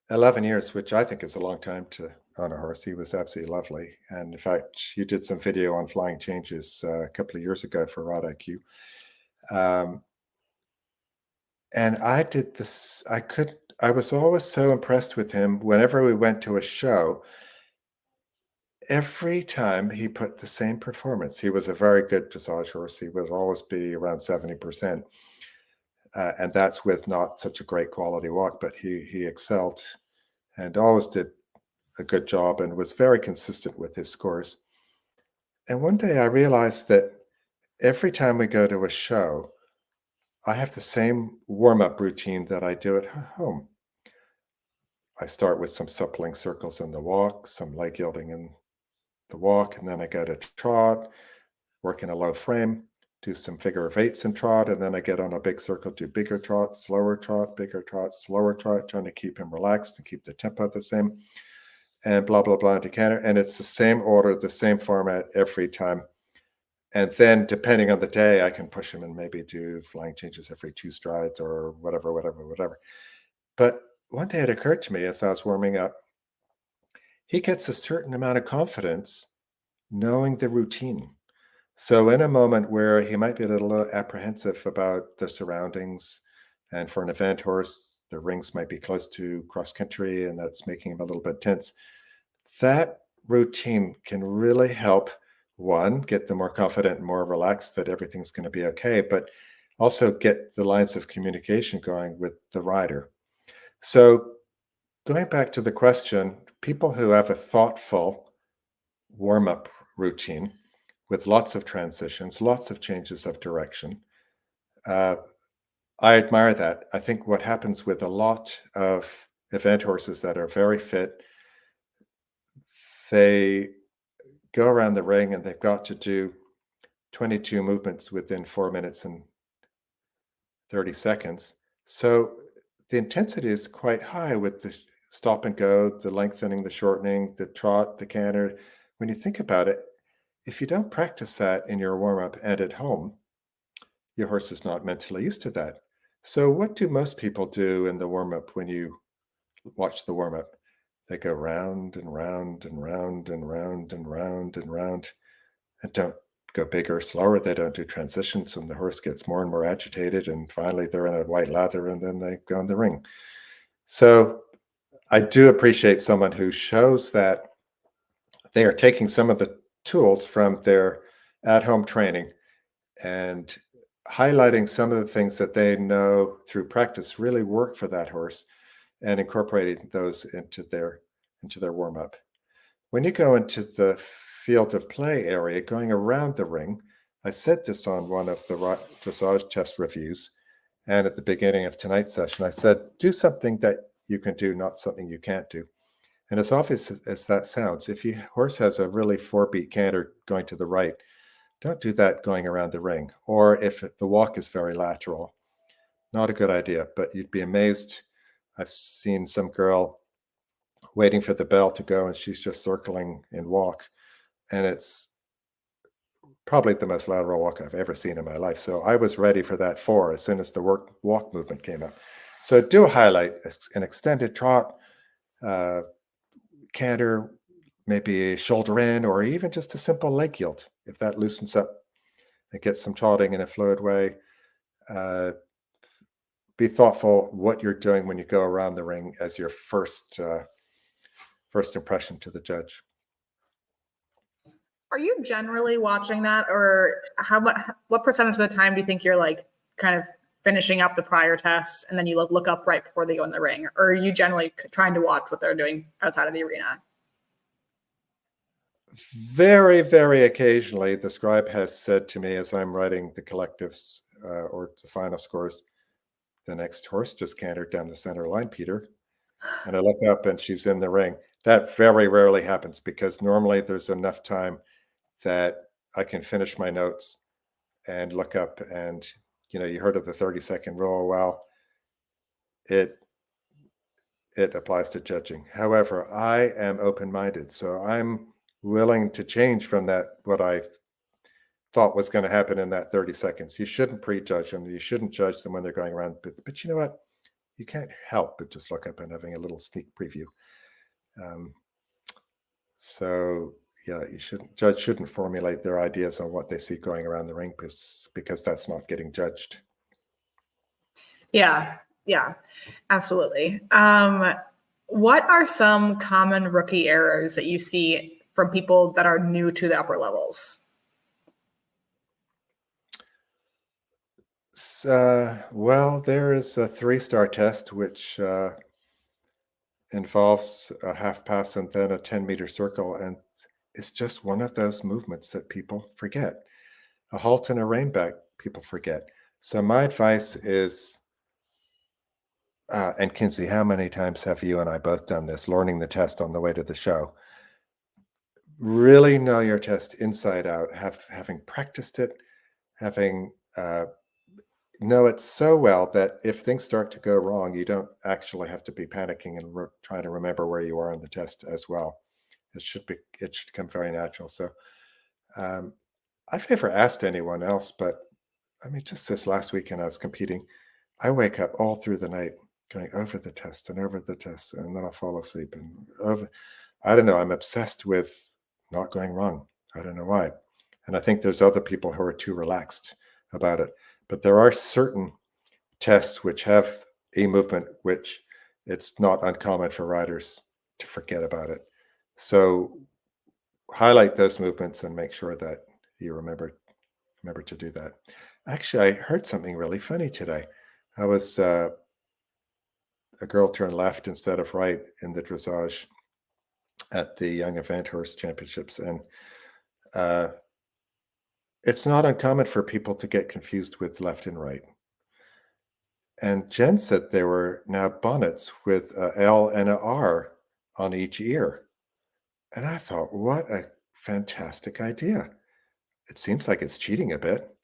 11 years, which I think is a long time to own a horse. He was absolutely lovely. And in fact, you did some video on flying changes a couple of years ago for Rod IQ. And I did this. I was always so impressed with him whenever we went to a show. Every time he put the same performance. He was a very good dressage horse. He would always be around 70%. And that's with not such a great quality walk, but he excelled and always did a good job and was very consistent with his scores. And one day I realized that every time we go to a show, I have the same warm-up routine that I do at home. I start with some suppling circles in the walk, some leg yielding in the walk, and then I go to trot, work in a low frame, do some figure of eights and trot, and then I get on a big circle, do bigger trot, slower trot, bigger trot, slower trot, trying to keep him relaxed and keep the tempo the same, and blah, blah, blah, Trakehner. And it's the same order, the same format every time. And then depending on the day, I can push him and maybe do flying changes every 2 strides or whatever, whatever, whatever. But one day it occurred to me as I was warming up, he gets a certain amount of confidence knowing the routine. So in a moment where he might be a little apprehensive about the surroundings, and for an event horse, the rings might be close to cross country and that's making him a little bit tense, that routine can really help, one, get them more confident and more relaxed that everything's going to be okay, but also get the lines of communication going with the rider. So going back to the question, people who have a thoughtful warm-up routine with lots of transitions, lots of changes of direction, I admire that. I think what happens with a lot of event horses that are very fit, they go around the ring and they've got to do 22 movements within 4 minutes and 30 seconds. So the intensity is quite high with the stop and go, the lengthening, the shortening, the trot, the canter. When you think about it, if you don't practice that in your warm-up and at home, your horse is not mentally used to that. So what do most people do in the warm-up when you watch the warm-up? They go round and round and round and round and round and round and don't go bigger or slower. They don't do transitions and the horse gets more and more agitated and finally they're in a white lather and then they go in the ring. So I do appreciate someone who shows that they are taking some of the tools from their at-home training and highlighting some of the things that they know through practice really work for that horse and incorporating those into their warm-up. When you go into the field of play area, going around the ring, I said this on one of the dressage test reviews, and at the beginning of tonight's session, I said, do something that you can do, not something you can't do. And as obvious as that sounds, if your horse has a really 4-beat canter going to the right, don't do that going around the ring. Or if the walk is very lateral, not a good idea, but you'd be amazed. I've seen some girl waiting for the bell to go and she's just circling in walk. And it's probably the most lateral walk I've ever seen in my life. So I was ready for that 4 as soon as the walk movement came up. So do a highlight, an extended trot, canter, maybe a shoulder in, or even just a simple leg yield. If that loosens up and gets some trotting in a fluid way, be thoughtful what you're doing when you go around the ring as your first impression to the judge. Are you generally watching that, or what percentage of the time do you think you're like kind of finishing up the prior tests and then you look up right before they go in the ring, or are you generally trying to watch what they're doing outside of the arena? Very, very occasionally, the scribe has said to me as I'm writing the collectives or the final scores, the next horse just cantered down the center line, Peter. And I look up and she's in the ring. That very rarely happens because normally there's enough time that I can finish my notes and look up and, you heard of the 30-second rule. Well, it applies to judging. However, I am open-minded, so I'm willing to change from that, what I thought was going to happen in that 30 seconds. You shouldn't prejudge them. You shouldn't judge them when they're going around. But you know what? You can't help but just look up and having a little sneak preview. So yeah, judge shouldn't formulate their ideas on what they see going around the ring because that's not getting judged. Yeah. Yeah, absolutely. What are some common rookie errors that you see from people that are new to the upper levels? Well, there is a 3-star test, which involves a half pass and then a 10-meter circle. And it's just one of those movements that people forget. A halt and a reinback, people forget. So my advice is, and Kinsey, how many times have you and I both done this, learning the test on the way to the show? Really know your test inside out, having practiced it, having know it so well that if things start to go wrong, you don't actually have to be panicking and trying to remember where you are on the test as well. It should come very natural. So um, I've never asked anyone else, but I mean, just this last weekend I was competing. I wake up all through the night going over the test and over the test, and then I'll fall asleep and over. I don't know. I'm obsessed with not going wrong. I don't know why. And I think there's other people who are too relaxed about it. But there are certain tests which have a movement which it's not uncommon for riders to forget about it. So highlight those movements and make sure that you remember to do that. Actually, I heard something really funny today. I was a girl turned left instead of right in the dressage at the Young Event Horse Championships, and it's not uncommon for people to get confused with left and right. And Jen said there were now bonnets with a L and a R on each ear. And I thought, what a fantastic idea. It seems like it's cheating a bit,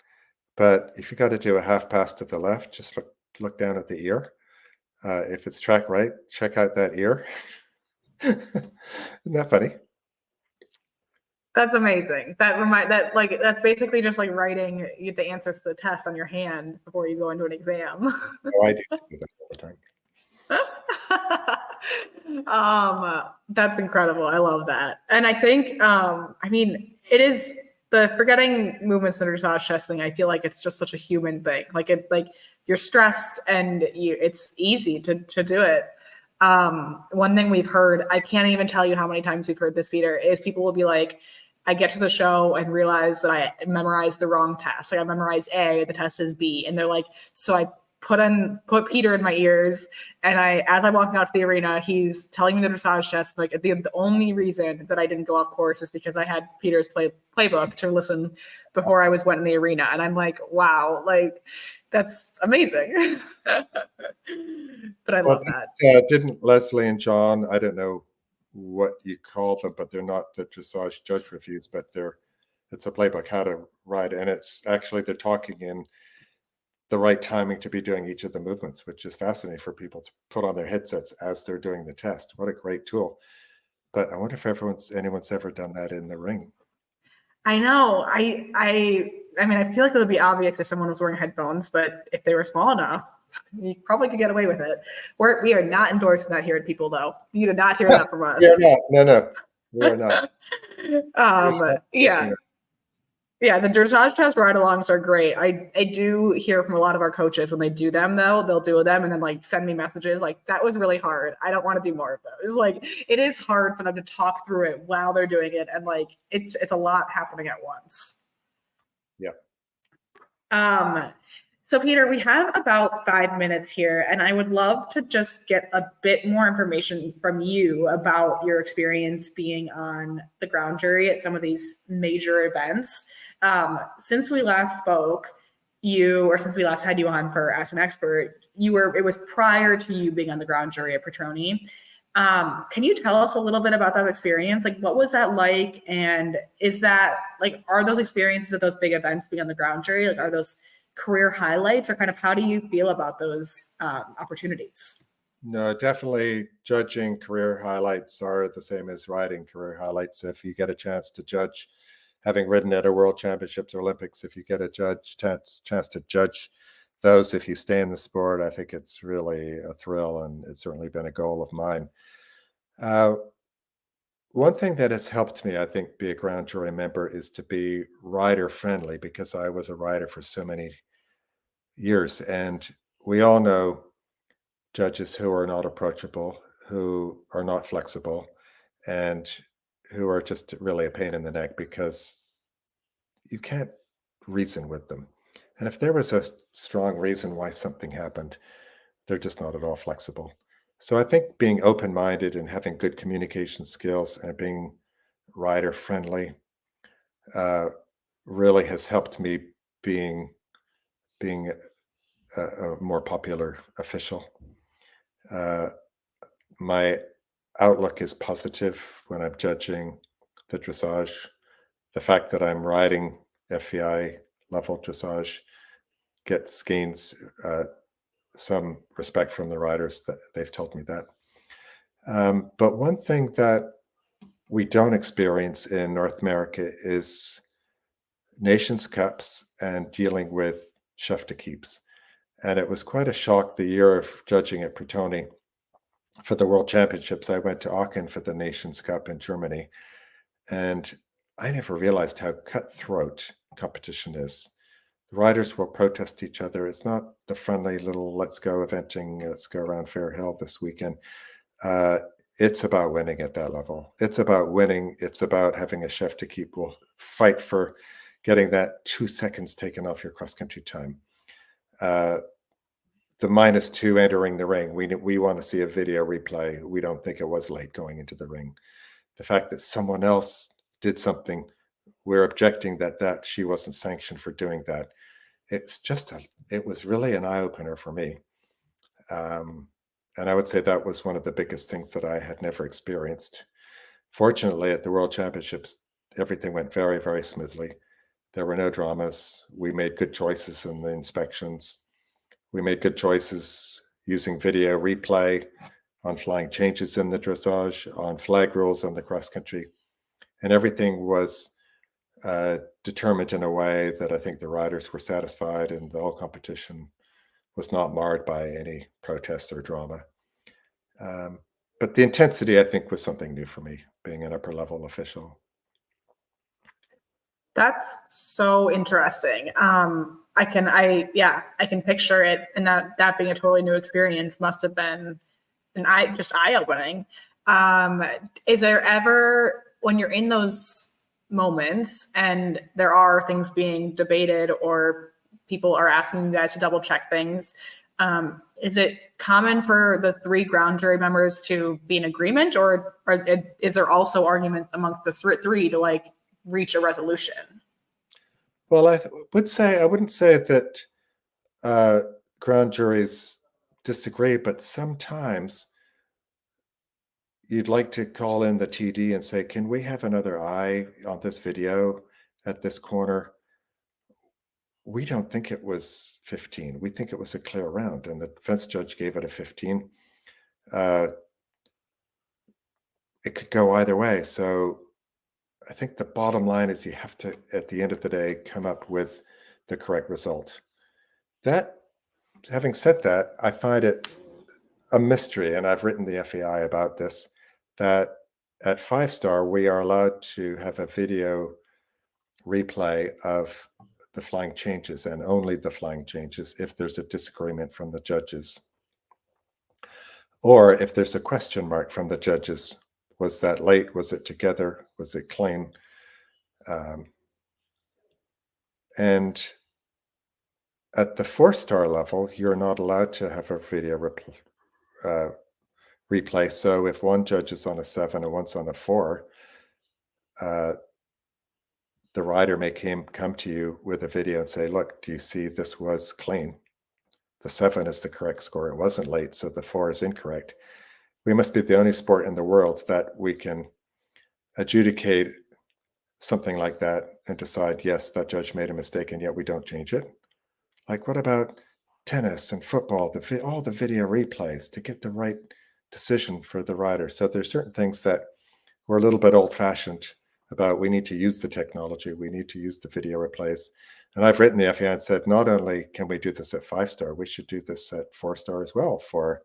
but if you got to do a half pass to the left, just look down at the ear. If it's track right, check out that ear. Isn't that funny? That's amazing. That's basically just like writing the answers to the test on your hand before you go into an exam. Oh, I do that all the time. That's incredible. I love that. And I think, I mean, it is the forgetting movements in the dressage testing. I feel like it's just such a human thing. Like you're stressed and it's easy to do it. One thing we've heard, I can't even tell you how many times we've heard this, Peter, is people will be like, I get to the show and realize that I memorized the wrong test. Like I memorized A, the test is B. And they're like, so I put Peter in my ears, and as I'm walking out to the arena, he's telling me the dressage test. Like the only reason that I didn't go off course is because I had Peter's playbook to listen before I went in the arena. And I'm like, wow, like that's amazing. But I love that. Didn't Leslie and John, I don't know what you call them, but they're not the dressage judge reviews, but it's a playbook how to ride, and it's actually they're talking in the right timing to be doing each of the movements, which is fascinating for people to put on their headsets as they're doing the test. What a great tool. But I wonder if anyone's ever done that in the ring. I know. I mean, I feel like it would be obvious if someone was wearing headphones, but if they were small enough, you probably could get away with it. We are not endorsing that here at People, though. You did not hear that from us. No, we are not. Yeah. Yeah, the dressage test ride-alongs are great. I do hear from a lot of our coaches when they do them, though, they'll do them and then like send me messages like, that was really hard. I don't want to do more of those. Like it is hard for them to talk through it while they're doing it. And like, it's a lot happening at once. Yeah. So Peter, we have about 5 minutes here, and I would love to just get a bit more information from you about your experience being on the ground jury at some of these major events. Since we last spoke, since we last had you on for Ask an Expert, it was prior to you being on the ground jury at Petroni. Can you tell us a little bit about that experience? Like, what was that like? And are those experiences at those big events being on the ground jury, like, are those career highlights, or kind of how do you feel about those opportunities? No, definitely judging career highlights are the same as riding career highlights. If you get a chance to judge, having ridden at a World Championships or Olympics, if you get a chance to judge those, if you stay in the sport, I think it's really a thrill, and it's certainly been a goal of mine. One thing that has helped me, I think, be a ground jury member is to be rider friendly, because I was a rider for so many years. And we all know judges who are not approachable, who are not flexible, and who are just really a pain in the neck because you can't reason with them. And if there was a strong reason why something happened, they're just not at all flexible. So I think being open-minded and having good communication skills and being rider friendly really has helped me being a more popular official. My outlook is positive when I'm judging the dressage. The fact that I'm riding FEI level dressage gains some respect from the riders. That they've told me that. But one thing that we don't experience in North America is Nations Cups and dealing with chef de keeps. And it was quite a shock the year of judging at Pretoni for the World Championships. I went to Aachen for the Nations Cup in Germany, and I never realized how cutthroat competition is. The riders will protest each other. It's not the friendly little let's go eventing, let's go around Fair Hill this weekend. It's about winning at that level. It's about winning. It's about having a chef de keep will fight for getting that 2 seconds taken off your cross-country time. The -2 entering the ring, we want to see a video replay. We don't think it was late going into the ring. The fact that someone else did something, we're objecting that she wasn't sanctioned for doing that. It was really an eye-opener for me. And I would say that was one of the biggest things that I had never experienced. Fortunately, at the World Championships, everything went very, very smoothly. There were no dramas. We made good choices in the inspections. We made good choices using video replay on flying changes in the dressage, on flag rules on the cross country. And everything was determined in a way that I think the riders were satisfied, and the whole competition was not marred by any protests or drama. But the intensity, I think, was something new for me, being an upper level official. That's so interesting. I can picture it, and that being a totally new experience must have been just eye-opening. Is there ever, when you're in those moments and there are things being debated or people are asking you guys to double check things, is it common for the 3 ground jury members to be in agreement, or is there also argument amongst the 3 to like reach a resolution? Well, I wouldn't say that ground juries disagree, but sometimes you'd like to call in the TD and say, can we have another eye on this video at this corner? We don't think it was 15. We think it was a clear round, and the defense judge gave it a 15. It could go either way. So I think the bottom line is you have to, at the end of the day, come up with the correct result. Having said that, I find it a mystery, and I've written the FEI about this, that at 5-star, we are allowed to have a video replay of the flying changes, and only the flying changes, if there's a disagreement from the judges. Or if there's a question mark from the judges, was that late? Was it together? Was it clean? And at the 4-star level, you're not allowed to have a video replay. So if one judge is on a 7 and one's on a 4, the rider may come to you with a video and say, look, do you see this was clean? The 7 is the correct score. It wasn't late, so the 4 is incorrect. We must be the only sport in the world that we can adjudicate something like that and decide, yes, that judge made a mistake, and yet we don't change it. Like, what about tennis and football, all the video replays to get the right decision for the rider? So there's certain things that we're a little bit old-fashioned about. We need to use the technology. We need to use the video replays. And I've written the FEI and said, not only can we do this at 5-star, we should do this at 4-star as well for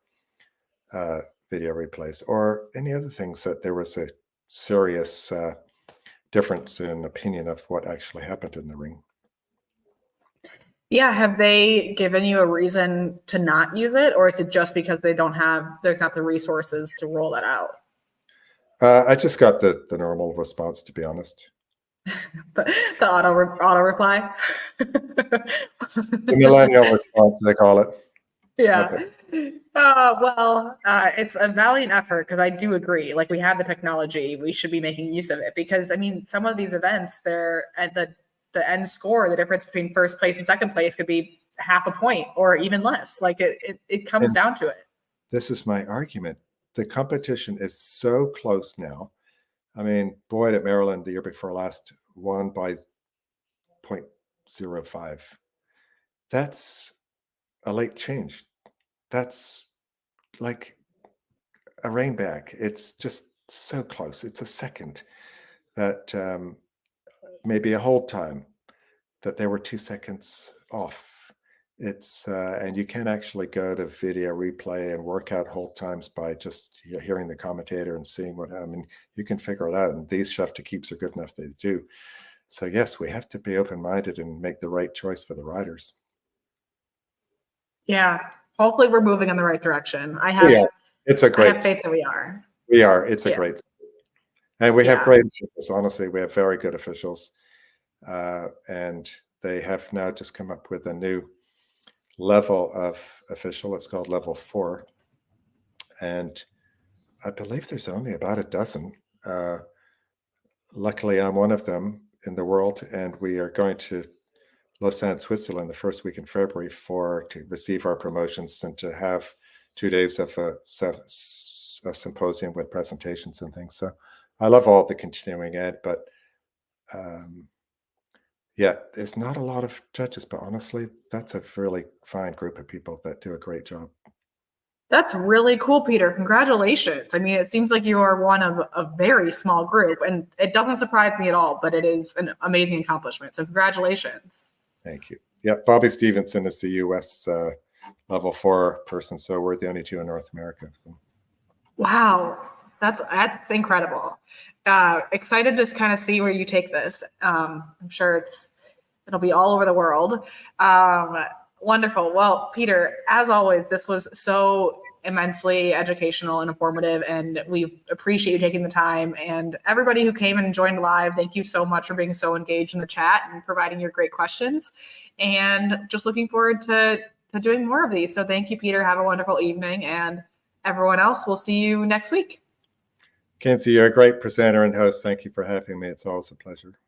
video replays, or any other things that there was a serious difference in opinion of what actually happened in the ring. Yeah, have they given you a reason to not use it, or is it just because there's not the resources to roll that out? I just got the normal response, to be honest. The auto reply. The millennial response, they call it. Yeah. Nothing. It's a valiant effort because I do agree. Like we have the technology, we should be making use of it because I mean, some of these events, they're at the end score, the difference between first place and second place could be half a point or even less. Like it comes And down to it. this is my argument. The competition is so close now. I mean, Boyd at Maryland the year before last won by 0.05. That's a late change. That's like a rain back. It's just so close. It's a second that maybe a hold time that they were 2 seconds off. It's and you can actually go to video replay and work out hold times by just hearing the commentator and seeing what I mean. You can figure it out, and these Schefter keeps are good enough they do. So yes, we have to be open-minded and make the right choice for the riders. Yeah. Hopefully we're moving in the right direction. It's a I great. have faith that we are. We are. It's a great. And we have great officials. Honestly, we have very good officials. And they have now just come up with a new level of official. It's called level 4. And I believe there's only about a dozen. Luckily, I'm one of them in the world. And we are going to Lausanne, Switzerland, the first week in February to receive our promotions and to have 2 days of a symposium with presentations and things. So I love all the continuing ed, but yeah, there's not a lot of judges, but honestly, that's a really fine group of people that do a great job. That's really cool, Peter. Congratulations. I mean, it seems like you are one of a very small group, and it doesn't surprise me at all, but it is an amazing accomplishment. So congratulations. Thank you. Yeah, Bobby Stevenson is the US level 4 person, so we're the only 2 in North America. So. Wow, that's incredible. Excited to kind of see where you take this. I'm sure it'll be all over the world. Wonderful. Well, Peter, as always, this was so immensely educational and informative, and we appreciate you taking the time. And everybody who came and joined live, thank you so much for being so engaged in the chat and providing your great questions. And just looking forward to doing more of these. So thank you, Peter. Have a wonderful evening, and everyone else, we'll see you next week. Kenzie, you're a great presenter and host. Thank you for having me. It's always a pleasure.